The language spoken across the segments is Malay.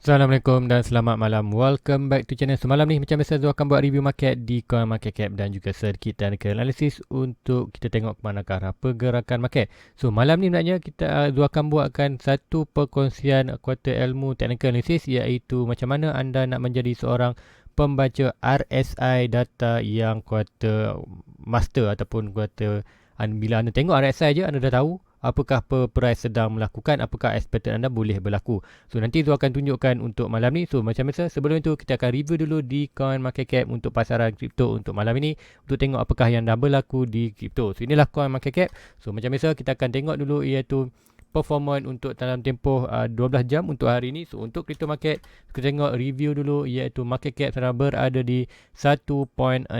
Assalamualaikum dan selamat malam. Welcome back to channel. Semalam ni macam biasa Zul akan buat review market di Coin Market Cap dan juga sedikit technical analysis untuk kita tengok ke manakah arah pergerakan market. So malam ni sebenarnya Zul akan buatkan satu perkongsian kuartal ilmu technical analysis, iaitu macam mana anda nak menjadi seorang pembaca RSI data yang kuartal master ataupun kuartal. Bila anda tengok RSI je, anda dah tahu apakah price sedang melakukan, apakah expected anda boleh berlaku. So nanti Zul akan tunjukkan untuk malam ni. So macam biasa, sebelum itu kita akan review dulu di Coin Market Cap untuk pasaran kripto untuk malam ini, untuk tengok apakah yang dah berlaku di kripto. So inilah Coin Market Cap. So macam biasa kita akan tengok dulu iaitu performance untuk dalam tempoh 12 jam untuk hari ini. So untuk crypto market, kita tengok review dulu iaitu market cap sedang berada di 1.64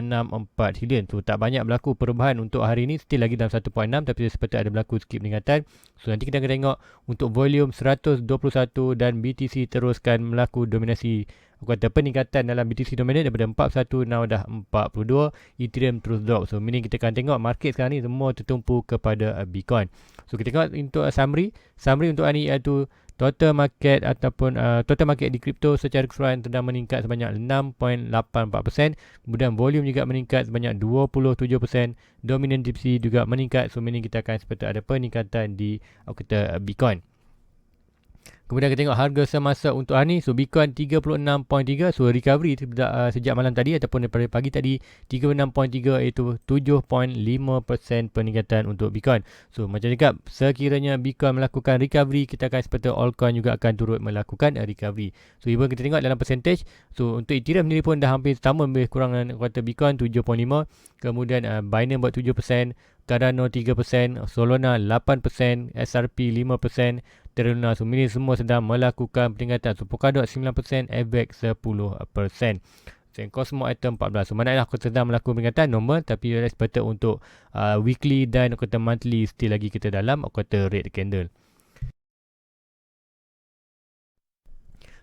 trilion. So tak banyak berlaku perubahan untuk hari ini, still lagi dalam 1.6, tapi seperti ada berlaku sikit peningkatan. So nanti kita akan tengok untuk volume 121 dan BTC teruskan melaku dominasi. Kata peningkatan dalam BTC dominant daripada 41 now dah 42. Ethereum terus drop. So meaning kita akan tengok market sekarang ni semua tertumpu kepada Bitcoin. So kita tengok untuk summary untuk hari ni iaitu total market ataupun total market di kripto secara keseluruhan sedang meningkat sebanyak 6.84%. Kemudian volume juga meningkat sebanyak 27%. Dominant BTC juga meningkat. So meaning kita akan seperti ada peningkatan di Bitcoin. Kemudian kita tengok harga semasa untuk hari ni. So Bitcoin 36.3. So recovery sejak malam tadi ataupun daripada pagi tadi 36.3, iaitu 7.5% peningkatan untuk Bitcoin. So macam cakap, sekiranya Bitcoin melakukan recovery, kita akan seperti altcoin juga akan turut melakukan recovery. So even kita tengok dalam percentage, so untuk Ethereum sendiri pun dah hampir sama, lebih kurang kata Bitcoin 7.5. Kemudian Binance buat 7%, Cardano 3%, Solana 8%, SRP 5%, Terra so ini semua sedang melakukan peningkatan. So Polkadot 9%, AVAX 10%. So Cosmo Atom 14. So maknanya aku sedang melakukan peningkatan normal, tapi expected untuk weekly dan kata monthly still lagi kita dalam kata red candle.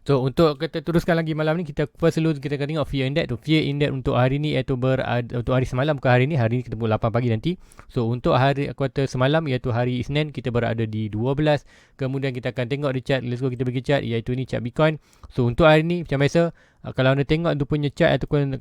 So untuk kita teruskan lagi malam ni, kita first dulu kita akan tengok Fear Index tu. Fear Index untuk hari ni iaitu untuk hari semalam, bukan hari ni kita pukul 8 pagi nanti. So untuk hari kuartal semalam iaitu hari Isnin, kita berada di 12. Kemudian kita akan tengok di chart. Let's go, kita pergi chart iaitu ni chart Bitcoin. So untuk hari ni macam biasa, kalau anda tengok dia punya chart ataupun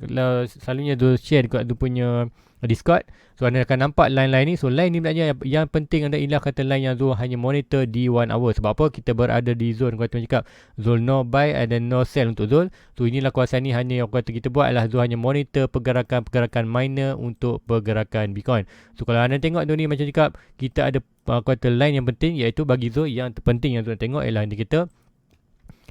selalunya dia share dekat dia punya Discord, so anda akan nampak line-line ni. So line ni sebenarnya yang penting anda ialah kata line yang Zul hanya monitor di 1 hour. Sebab apa? Kita berada di zone, kata cakap Zul no buy dan no sell untuk Zul. So inilah kawasan ni hanya yang kata kita buat adalah Zul hanya monitor pergerakan miner untuk pergerakan Bitcoin. So kalau anda tengok tu ni macam cakap, kita ada kata line yang penting, iaitu bagi Zul yang terpenting yang Zul tengok ialah indikator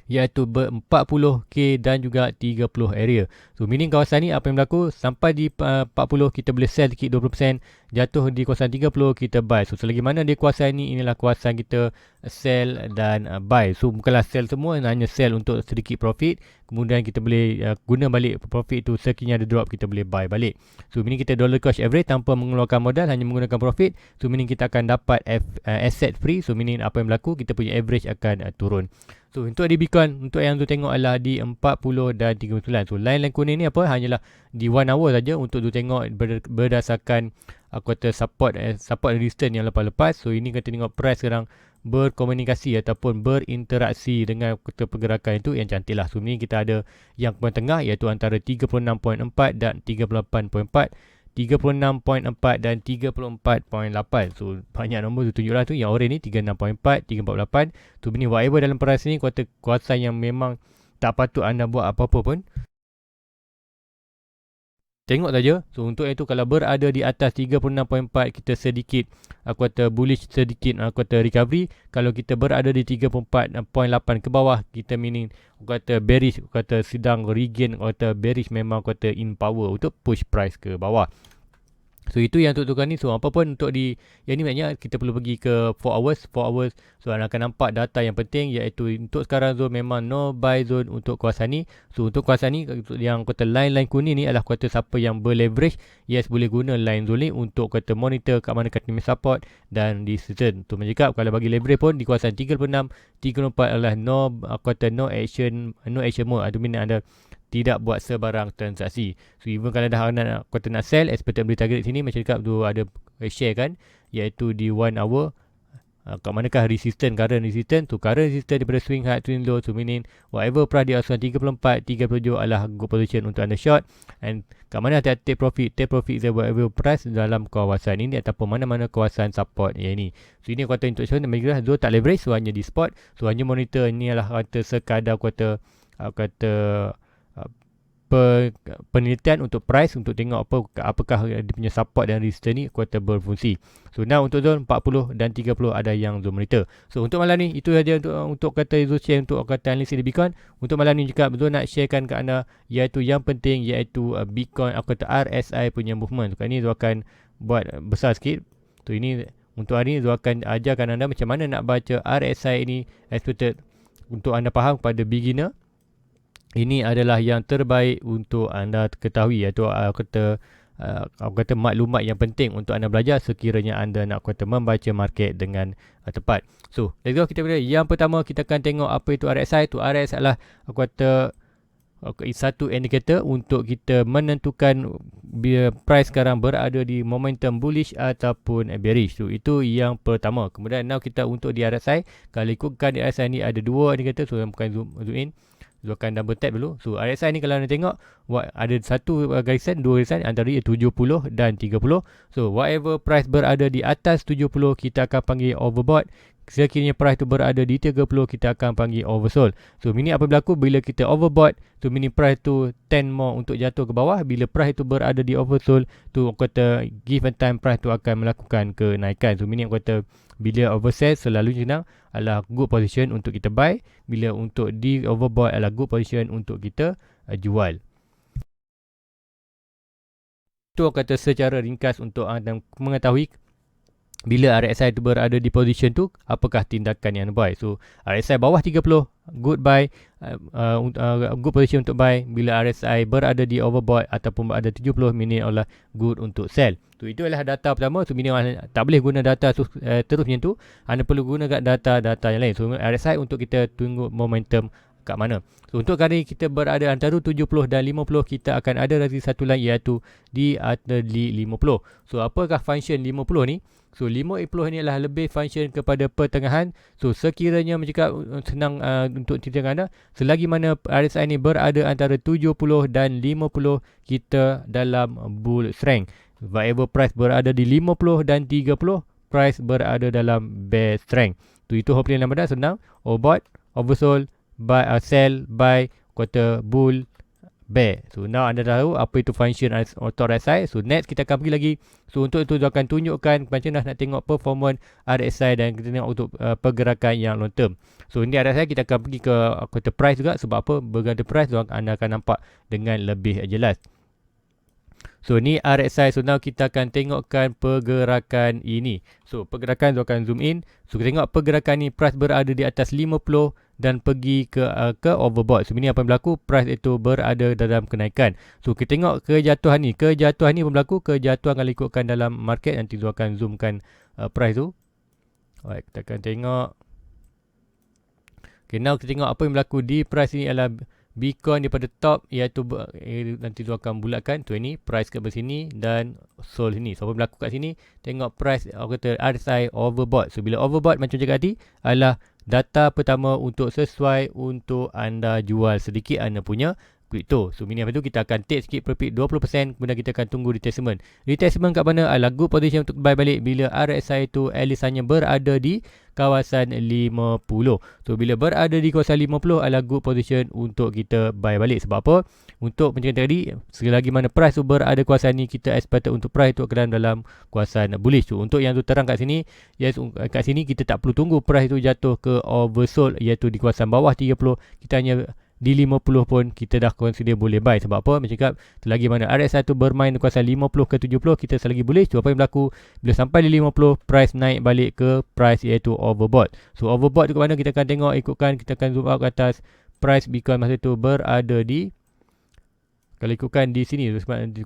iaitu 40k dan juga 30 area. So meaning kawasan ni apa yang berlaku, sampai di 40 kita boleh sell sikit 20%, jatuh di kawasan 30 kita buy. So selagi mana di kawasan ni, inilah kawasan kita sell dan buy. So bukanlah sell semua, hanya sell untuk sedikit profit. Kemudian kita boleh guna balik profit tu, sekiranya ada drop kita boleh buy balik. So meaning kita dollar cost average tanpa mengeluarkan modal, hanya menggunakan profit. So meaning kita akan dapat asset free. So meaning apa yang berlaku, kita punya average akan turun. So untuk di Bitcoin, untuk yang tu tengok adalah di 40 dan 39. So line kuning ni apa, hanyalah di 1 hour saja untuk tu tengok berdasarkan kata support resistance yang lepas-lepas. So ini kita tengok price sekarang berkomunikasi ataupun berinteraksi dengan kata pergerakan itu yang cantik lah. So ini kita ada yang paling tengah iaitu antara 36.4 dan 38.4. 36.4 dan 34.8. So banyak nombor tu tunjuklah tu. Yang orange ni 36.4, 348. Tu ni whatever dalam price ni kuasa yang memang tak patut anda buat apa-apa pun. Tengok saja. So untuk itu kalau berada di atas 36.4, kita sedikit kata bullish, sedikit kata recovery. Kalau kita berada di 34.8 ke bawah, kita meaning kata bearish, kata sedang regain, kata bearish memang kata in power untuk push price ke bawah. So itu yang untuk tukar ni. So apa pun untuk di yang ni maknanya kita perlu pergi ke 4 hours. So anda akan nampak data yang penting, iaitu untuk sekarang zone memang no buy zone untuk kawasan ni. So untuk kawasan ni, yang kata line kuning ni adalah kata siapa yang berleverage, yes boleh guna line zone ni untuk kata monitor kat mana kata support dan resistance. Tu mencakap kalau bagi leverage pun di kawasan 36, 34 adalah no action mode. Itu maknanya anda tidak buat sebarang transaksi. So even kalau dah nak sell, expected beli target sini macam cakap tu ada share kan, iaitu di 1 hour kat manakah current resistance. So current resistance daripada swing high twin low, so meaning whatever price di atas 34, 37 adalah good position untuk anda short. And kat mana anda take profit is whatever price dalam kawasan ini ataupun mana-mana kawasan support yang ini. So ini kuota instruction dan Zul tak leverage, so hanya di spot. So hanya monitor, ni adalah kata sekadar kuota penelitian untuk price, untuk tengok apakah dia punya support dan resistance ni kuota berfungsi. So now untuk zone 40 dan 30 ada yang zone monitor. So untuk malam ni itu saja untuk kata Zul share untuk kata analisis di Bitcoin. Untuk malam ni juga Zul nak sharekan ke anda iaitu yang penting iaitu Bitcoin kata RSI punya movement. Kali ni Zul akan buat besar sikit. So ini untuk hari ni Zul akan ajarkan anda macam mana nak baca RSI ini expected untuk anda faham kepada beginner. Ini adalah yang terbaik untuk anda ketahui, iaitu kata maklumat yang penting untuk anda belajar sekiranya anda nak kata membaca market dengan tepat. So, let's go, kita pilih. Yang pertama kita akan tengok apa itu RSI. Itu RSI adalah kata satu indikator untuk kita menentukan bila price sekarang berada di momentum bullish ataupun bearish. So, itu yang pertama. Kemudian now kita untuk di RSI, kalau ikutkan di RSI ni ada dua indikator, so bukan zoom in. So akan double tap dulu. So RSI ni kalau anda tengok ada satu garisan, dua garisan antara 70 dan 30. So whatever price berada di atas 70 kita akan panggil overbought. Sekiranya price tu berada di 30 kita akan panggil oversold. So meaning apa berlaku bila kita overbought, so meaning price tu tend more untuk jatuh ke bawah. Bila price tu berada di oversold, tu kata given time price tu akan melakukan kenaikan. So meaning kata bila oversell selalu senang adalah good position untuk kita buy. Bila untuk di overbought adalah good position untuk kita jual. Itu kata secara ringkas untuk anda mengetahui bila RSI tu berada di position tu, apakah tindakan yang buy. So RSI bawah 30, good buy, good position untuk buy. Bila RSI berada di overbought ataupun berada 70, meaning adalah good untuk sell. So itu adalah data pertama. So meaning tak boleh guna data terus macam tu. Anda perlu gunakan data-data yang lain. So RSI untuk kita tunggu momentum kat mana. So untuk kali kita berada antara 70 dan 50, kita akan ada lagi satu lain iaitu di atas 50. So apakah function 50 ni? So 50 ni adalah lebih function kepada pertengahan. So sekiranya mencakap senang untuk tindakan anda, selagi mana RSI ni berada antara 70 dan 50, kita dalam bull strength. Whatever price berada di 50 dan 30, price berada dalam bear strength. Itu hopefully yang mudah, senang. Overbought, oversold, buy, sell, buy, quarter, bull, bear. So now anda tahu apa itu function auto RSI. So next kita akan pergi lagi. So untuk itu dia akan tunjukkan macam mana nak tengok performance RSI dan kita tengok untuk pergerakan yang long term. So ini RSI kita akan pergi ke quarter price juga. Sebab apa? Bergantung price anda akan nampak dengan lebih jelas. So ni RSI. So now kita akan tengokkan pergerakan ini. So pergerakan tu akan zoom in. So kita tengok pergerakan ni price berada di atas 50 dan pergi ke overbought. So ini apa yang berlaku? Price itu berada dalam kenaikan. So kita tengok kejatuhan ni. Kejatuhan ni berlaku. Kejatuhan kalau ikutkan dalam market. Nanti tu akan zoomkan price tu. Alright, kita akan tengok. Okay, now kita tengok apa yang berlaku di price ni adalah Bitcoin daripada top, iaitu nanti tu akan bulatkan tu ini price kat sini dan sold sini. So apa berlaku kat sini, tengok price kata RSI overbought. So bila overbought macam cakap tadi adalah data pertama untuk sesuai untuk anda jual sedikit anda punya crypto. So meaning apa tu, kita akan take sikit profit 20%, kemudian kita akan tunggu retracement. Retracement kat mana adalah good position untuk buy balik bila RSI itu at least hanya berada di kawasan 50. So bila berada di kawasan 50 adalah good position untuk kita buy balik. Sebab apa? Untuk macam tadi, selagi mana price tu berada kawasan ni, kita expected untuk price tu akan dalam kawasan bullish tu. Untuk yang tu terang kat sini, yes, kat sini kita tak perlu tunggu price tu jatuh ke oversold, iaitu di kawasan bawah 30. Kita hanya di 50 pun kita dah consider boleh buy. Sebab apa? Macam cakap, selagi mana RSI tu bermain di kawasan 50 ke 70, kita selagi boleh. So apa yang berlaku? Bila sampai di 50, price naik balik ke price iaitu overbought. So overbought tu ke mana? Kita akan tengok, ikutkan, kita akan zoom out ke atas. Price Bitcoin masa tu berada di, kalau ikutkan di sini, sebab nanti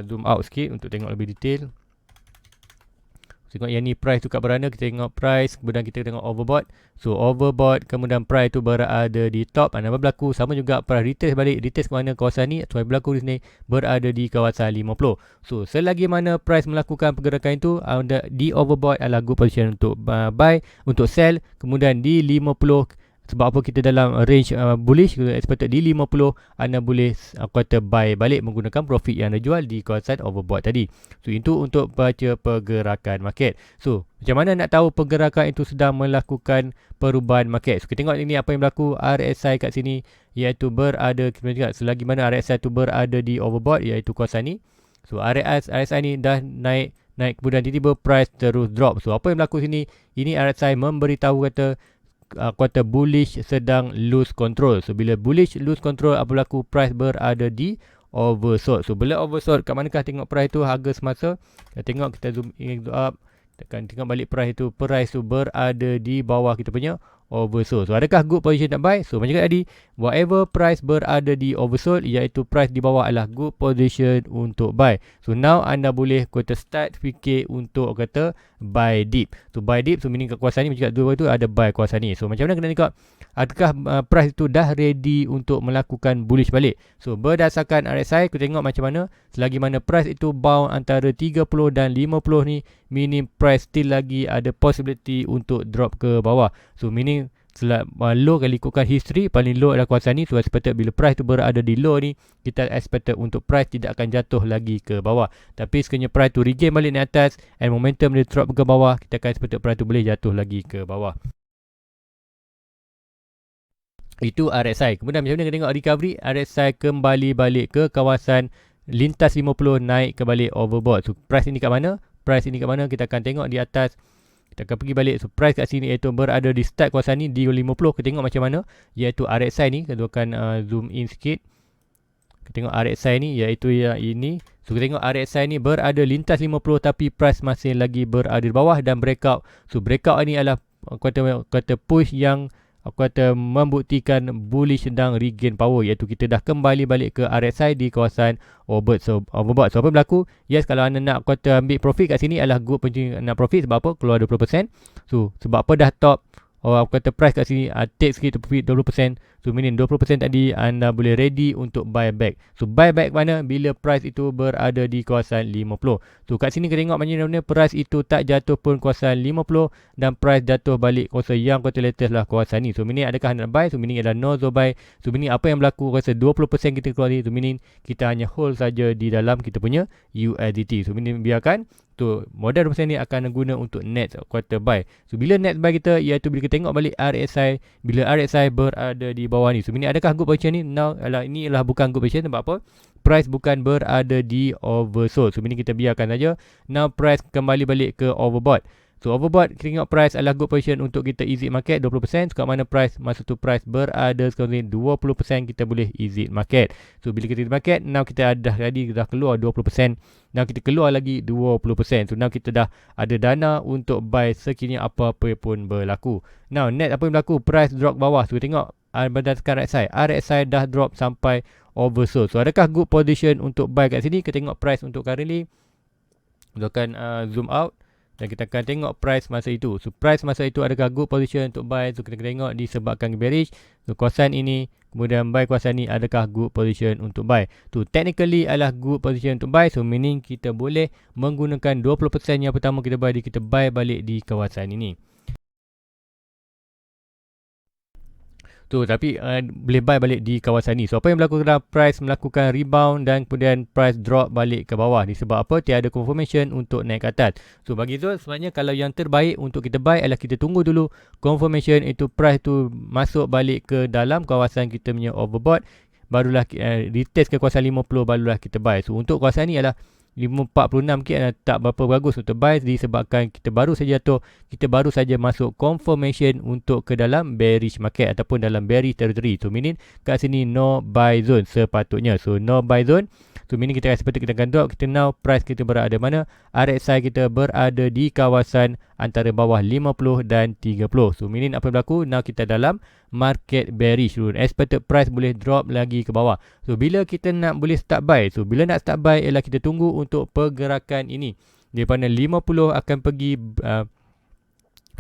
zoom out sikit untuk tengok lebih detail. Tengok yang ni price tu kat beranda, kita tengok price, kemudian kita tengok overbought. So overbought, kemudian price tu berada di top. Apa berlaku? Sama juga price retest balik. Retest ke mana kawasan ni? So berlaku di sini berada di kawasan 50. So selagi mana price melakukan pergerakan itu, di overbought adalah good position untuk buy, untuk sell. Kemudian di 50, sebab apa kita dalam range bullish, kita expected di 50, anda boleh kata buy balik menggunakan profit yang anda jual di kawasan overbought tadi. So itu untuk baca pergerakan market. So macam mana nak tahu pergerakan itu sedang melakukan perubahan market? So kita tengok ini apa yang berlaku. RSI kat sini iaitu berada, selagi mana RSI itu berada di overbought iaitu kawasan ni. So RSI ni dah naik kemudian tiba-tiba price terus drop. So apa yang berlaku sini? Ini RSI memberitahu kata kuartal bullish sedang lose control. So bila bullish lose control, apa berlaku? Price berada di oversold. So bila oversold, kat manakah tengok price tu harga semasa? Kita tengok, kita zoom in, zoom up, tekan tengok balik price tu berada di bawah kita punya oversold. So adakah good position nak buy? So macam tadi, whatever price berada di oversold, iaitu price di bawah adalah good position untuk buy. So now anda boleh kata start fikir untuk kata buy dip. So buy dip, so meaning kat kawasan ni, macam kat dua tu ada buy kawasan ni. So macam mana kena tengok adakah price tu dah ready untuk melakukan bullish balik. So berdasarkan RSI, kita tengok macam mana, selagi mana price itu bound antara 30 dan 50 ni, meaning price still lagi ada possibility untuk drop ke bawah. So meaning low kali ikutkan history, paling low adalah kawasan ni. So expected bila price tu berada di low ni, kita expected untuk price tidak akan jatuh lagi ke bawah. Tapi sekiranya price tu regain balik naik atas and momentum dia drop ke bawah, kita akan expected price tu boleh jatuh lagi ke bawah. Itu RSI. Kemudian macam mana kita tengok recovery? RSI kembali balik ke kawasan lintas 50, naik ke balik overbought. So price ini kat mana? Price ini kat mana? Kita akan tengok di atas. Kita akan pergi balik. So price kat sini iaitu berada di start kawasan ni di 50. Kita tengok macam mana, iaitu RSI ni. Kita akan zoom in sikit. Kita tengok RSI ni iaitu yang ini. So kita tengok RSI ni berada lintas 50, tapi price masih lagi berada di bawah dan breakout. So breakout ni adalah kata push yang aku kata membuktikan bullish sedang regain power, iaitu kita dah kembali balik ke RSI di kawasan overbought. So apa berlaku? Yes, kalau anda nak kata ambil profit kat sini adalah good penting nak profit. Sebab apa? Keluar 20%. So sebab apa dah top, aku kata price kat sini take sikit profit 20%. So meaning 20% tadi anda boleh ready untuk buy back. So buy back mana? Bila price itu berada di kawasan 50. So kat sini kita tengok macam mana price itu tak jatuh pun kawasan 50 dan price jatuh balik kawasan yang kata latest lah kawasan ni. So meaning adakah nak buy? So meaning adalah no zo buy. So meaning apa yang berlaku? Rasa 20% kita keluar ni. So meaning kita hanya hold saja di dalam kita punya USDT. So meaning biarkan tu modal 20% ni akan guna untuk net quarter buy. So bila net buy kita, iaitu bila kita tengok balik RSI, bila RSI berada di bawah ni. So meaning adakah good position ni? Now ini adalah bukan good position. Sebab apa? Price bukan berada di oversold. So meaning kita biarkan saja. Now price kembali balik ke overbought. So overbought, kita tengok price adalah good position untuk kita exit market 20%. So kat mana price, masa tu price berada sekarang ni 20%, kita boleh exit market. So bila kita exit market, now kita dah keluar 20%. Now kita keluar lagi 20%. So now kita dah ada dana untuk buy sekiranya apa-apa pun berlaku. Now net apa yang berlaku? Price drop bawah. So kita tengok berdasarkan RSI. RSI dah drop sampai oversold. So adakah good position untuk buy kat sini? Kita tengok price untuk currently. Kita akan zoom out. Dan kita akan tengok price masa itu. So price masa itu adakah good position untuk buy? So kita tengok disebabkan bearish. So kawasan ini, kemudian buy kawasan ini, adakah good position untuk buy? So technically adalah good position untuk buy. So meaning kita boleh menggunakan 20% yang pertama kita buy, kita buy balik di kawasan ini. So tapi boleh buy balik di kawasan ni. So apa yang berlaku adalah price melakukan rebound dan kemudian price drop balik ke bawah. Disebab apa? Tiada confirmation untuk naik ke atas. So bagi tu sebenarnya kalau yang terbaik untuk kita buy adalah kita tunggu dulu confirmation itu price tu masuk balik ke dalam kawasan kita punya overbought. Barulah retest ke kawasan 50, barulah kita buy. So untuk kawasan ni adalah 546 tak berapa bagus untuk buy, disebabkan kita baru saja jatuh, kita baru saja masuk confirmation untuk ke dalam bearish market ataupun dalam bearish territory. So meaning kat sini no buy zone sepatutnya. So no buy zone. So meaning kita seperti kita akan drop. Kita now price kita berada mana? RSI kita berada di kawasan antara bawah 50 dan 30. So meaning apa yang berlaku? Now kita dalam market bearish dulu. Expected price boleh drop lagi ke bawah. So bila kita nak boleh start buy? So bila nak start buy ialah kita tunggu untuk pergerakan ini. daripada 50 akan pergi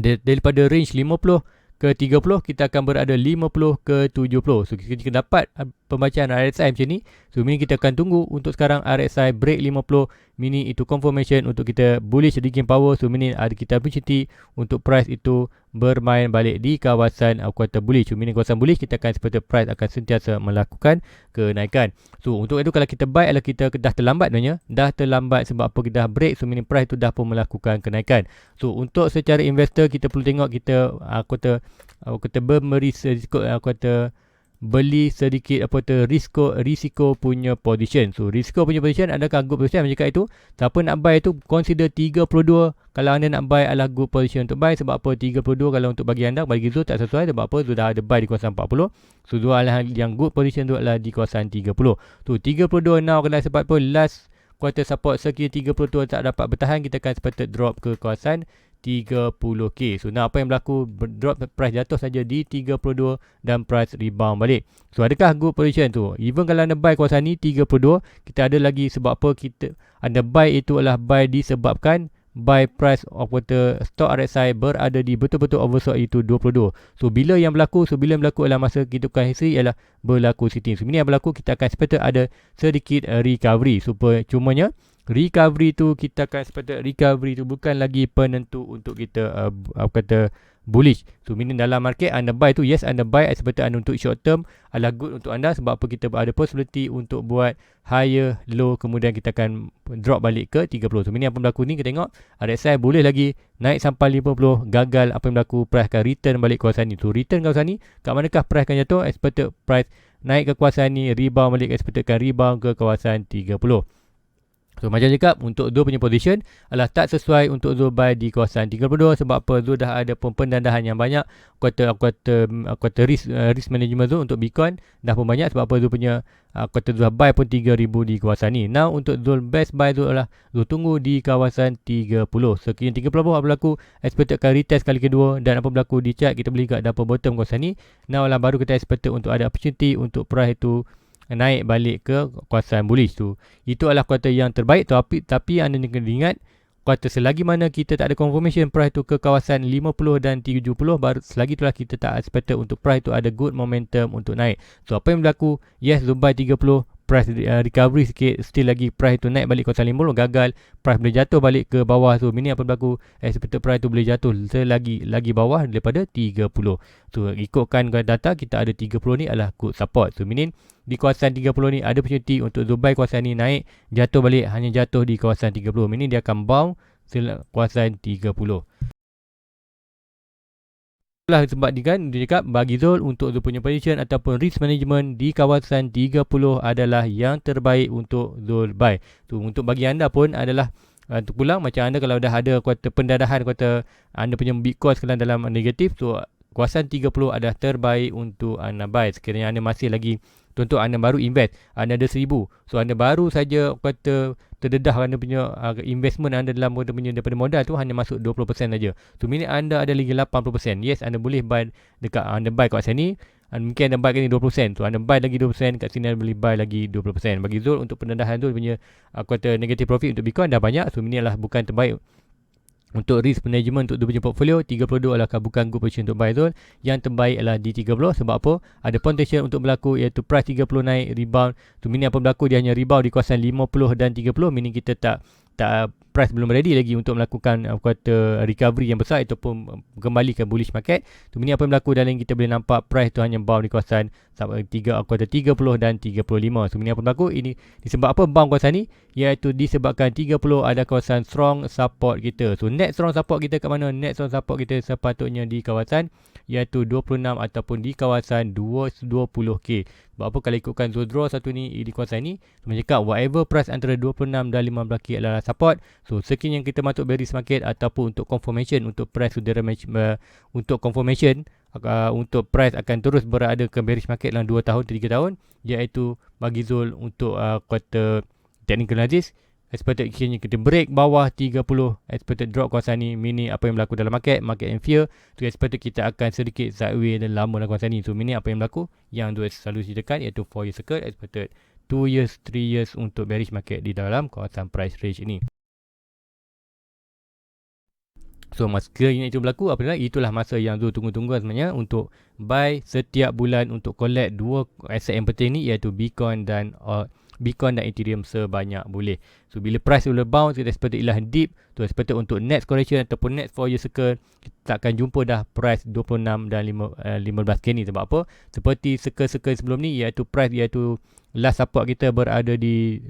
daripada range 50 ke 30, kita akan berada 50 ke 70. So kita dapat pembacaan RSI macam ni, so meaning kita akan tunggu untuk sekarang RSI break 50, meaning itu confirmation untuk kita bullish digging power. So meaning ada kita opportunity untuk price itu bermain balik di kawasan kuartal bullish. So meaning kawasan bullish, kita akan seperti price akan sentiasa melakukan kenaikan. So untuk itu kalau kita buy adalah kita dah terlambat sebenarnya. Dah terlambat sebab apa, kita dah break. So meaning price tu dah pun melakukan kenaikan. So untuk secara investor, kita perlu tengok kita kata beli sedikit risiko punya position. So risiko punya position, adakah good position? Macam itu, siapa nak buy tu consider 32. Kalau anda nak buy adalah good position untuk buy. Sebab apa? 32 kalau untuk bagi anda, bagi Zul tak sesuai. Sebab apa? Zul dah ada buy di kawasan 40. So Zul adalah yang good position tu adalah di kawasan 30. So 32 now kena, sebab apa? Last quarter support sekiranya 32 tak dapat bertahan, kita akan sepatut drop ke kawasan 30k. So now apa yang berlaku? Drop price jatuh saja di 32 dan price rebound balik. So adakah good position tu? Even kalau anda buy kawasan ni 32, kita ada lagi. Sebab apa anda buy itu adalah buy disebabkan buy price of quarter stock RSI berada di betul-betul oversold itu 22. So bila yang berlaku? So bila yang berlaku adalah masa kita tukar history ialah berlaku sitting. So ini yang berlaku, kita akan sepatutnya ada sedikit recovery. So cumanya recovery tu, kita akan sepatutnya recovery tu bukan lagi penentu untuk kita bullish. So meaning dalam market anda buy tu, yes anda buy sepatutnya anda untuk short term adalah good untuk anda. Sebab apa? Kita ada possibility untuk buat higher low, kemudian kita akan drop balik ke 30. So meaning apa berlaku ni, kita tengok RSI boleh lagi naik sampai 50, gagal. Apa yang berlaku? Price akan return balik kawasan ni. So return kawasan ni, kat manakah price akan jatuh? Expected price naik ke kawasan ni, rebound balik, expected akan rebound ke kawasan 30. So macam cakap, untuk Zul punya position adalah tak sesuai untuk Zul buy di kawasan 32. Sebab apa? Zul dah ada pun pendandahan yang banyak. Kuartal risk management Zul untuk Bitcoin dah pun banyak. Sebab apa? Zul punya kuartal Zul buy pun 3000 di kawasan ni. Now untuk Zul best buy Zul adalah Zul tunggu di kawasan 30. Sekiranya 30 apa berlaku, expected akan retest kali kedua. Dan apa berlaku di chart, kita boleh lihat dapat bottom kawasan ni. Now lah baru kita expected untuk ada opportunity untuk price itu naik balik ke kawasan bullish tu. Itu adalah kuartal yang terbaik. Tapi anda kena ingat, kuartal selagi mana kita tak ada confirmation price tu ke kawasan 50 dan 70, baru selagi itulah kita tak expected untuk price tu ada good momentum untuk naik. So apa yang berlaku? Yes, Dubai 30 price recovery sikit, still lagi price tu naik balik kawasan 50, gagal, price boleh jatuh balik ke bawah. So meaning apa berlaku? Expected price tu boleh jatuh lagi bawah daripada 30. So ikutkan data, kita ada 30 ni adalah good support. So meaning di kawasan 30 ni ada opportunity untuk Dubai kawasan ni naik, jatuh balik, hanya jatuh di kawasan 30. Meaning dia akan bounce kawasan 30. Itulah sebab dia cakap bagi Zul untuk Zul punya position ataupun risk management di kawasan 30 adalah yang terbaik untuk Zul buy. So untuk bagi anda pun adalah untuk pulang, macam anda kalau dah ada kuartal pendadahan, kuartal anda punya Bitcoin sekarang dalam negatif, so kawasan 30 adalah terbaik untuk anda buy. Sekiranya anda masih lagi, contoh anda baru invest, anda ada 1000, so anda baru saja kata terdedah anda punya investment anda dalam anda punya daripada modal tu hanya masuk 20% saja. So meaning anda ada lagi 80%. Yes, anda boleh buy dekat anda buy kat sini, mungkin anda buy kat ni 20%. So anda buy lagi 20%, kat sini anda boleh buy lagi 20%. Bagi Zul untuk pendedahan tu punya kuartal negative profit untuk Bitcoin dah banyak. So ini adalah bukan terbaik untuk risk management untuk dia punya portfolio. 32 adalah bukan good position untuk buy Zul. Yang terbaik adalah di 30. Sebab apa? Ada potential untuk berlaku, iaitu price 30 naik, rebound. Tu meaning apa berlaku? Dia hanya rebound di kawasan 50 dan 30. Meaning kita tak price belum ready lagi untuk melakukan kuartal recovery yang besar ataupun kembali ke bullish market. Tu meaning apa yang berlaku dalam kita boleh nampak price tu hanya bound di kawasan kuartal 30 dan 35. So meaning apa berlaku? Ini disebab apa bound kawasan ni? Iaitu disebabkan 30 ada kawasan strong support kita. So net strong support kita kat mana? Net strong support kita sepatutnya di kawasan iaitu 26 ataupun di kawasan 20k. Sebab apa? Kalau ikutkan Zul draw satu ni di kawasan ni, cakap whatever price antara 26 dan 15k adalah support. So sekiranya kita masuk bearish market ataupun untuk confirmation untuk price sudah untuk confirmation untuk price akan terus berada ke bearish market dalam 2 tahun 3 tahun, iaitu bagi Zul untuk kuartal technical analysis, expected exchange kita break bawah 30, expected drop kawasan ni, meaning apa yang berlaku dalam market and fear. So expected kita akan sedikit sideways dan lama dalam kawasan ni. So meaning apa yang berlaku, yang Zul selalu ceritakan iaitu 4 year circle, expected 2 years 3 years untuk bearish market di dalam kawasan price range ini. So sekiranya itu berlaku, itulah masa yang Zul tunggu-tunggu sebenarnya untuk buy setiap bulan untuk collect dua aset yang penting ni, iaitu Bitcoin dan Ethereum sebanyak boleh. So bila price will bounce, kita expect ialah deep, tu expect untuk next correction ataupun next 4 year circle, kita akan jumpa dah price 26 dan 15k ni. Sebab apa? Seperti circle-circle sebelum ni, iaitu price, iaitu last support kita berada di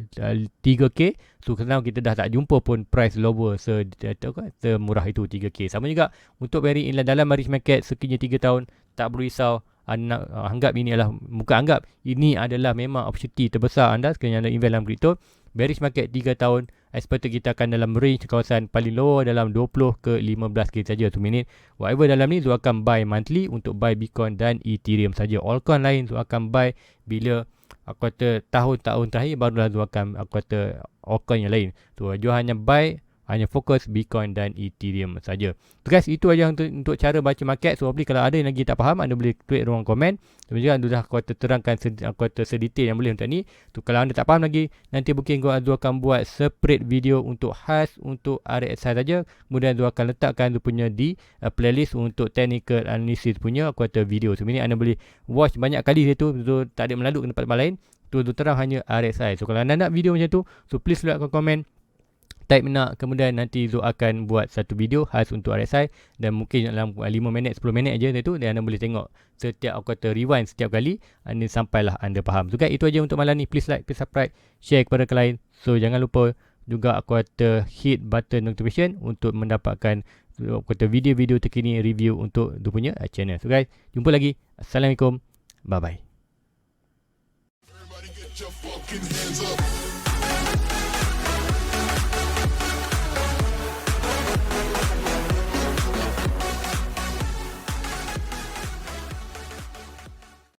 3k. So sekarang kita dah tak jumpa pun price lower semurah itu 3k. Sama juga untuk very inland dalam bearish market sekiranya 3 tahun, tak perlu risau. Anggap ini adalah, bukan anggap, ini adalah memang opportunity terbesar anda sekiranya anda invest dalam crypto. Bearish market 3 tahun, expect kita akan dalam range kawasan paling lower dalam 20 ke 15k saja per minit. Whatever dalam ni, Zul akan buy monthly untuk buy Bitcoin dan Ethereum saja. Altcoin lain Zul akan buy bila aku kata tahun-tahun terakhir, barulah Zul akan altcoin yang lain. So Zul hanya fokus Bitcoin dan Ethereum saja. So guys, itu aja untuk cara baca market. So hopefully kalau ada yang lagi tak faham, anda boleh tweet ruang komen. Sebenarnya anda dah terangkan sedetail yang boleh untuk ni. So kalau anda tak faham lagi, nanti mungkin Zul akan buat separate video untuk khas untuk RSI saja. Kemudian Zul akan letakkan Zul punya di playlist untuk technical analysis punya video. So ini anda boleh watch banyak kali itu. Zul tak ada melalui ke tempat lain. Zul terang hanya RSI. So kalau anda nak video macam tu, so please luatkan komen, type nak, kemudian nanti Zul akan buat satu video khas untuk RSI, dan mungkin dalam 5 minit 10 minit aja tu, dan anda boleh tengok setiap rewind setiap kali anda sampailah anda faham. So guys, itu aja untuk malam ni. Please like, please subscribe, share kepada klien. So jangan lupa juga hit button notification untuk mendapatkan video-video terkini review untuk Zul punya channel. So guys, jumpa lagi. Assalamualaikum. Bye bye.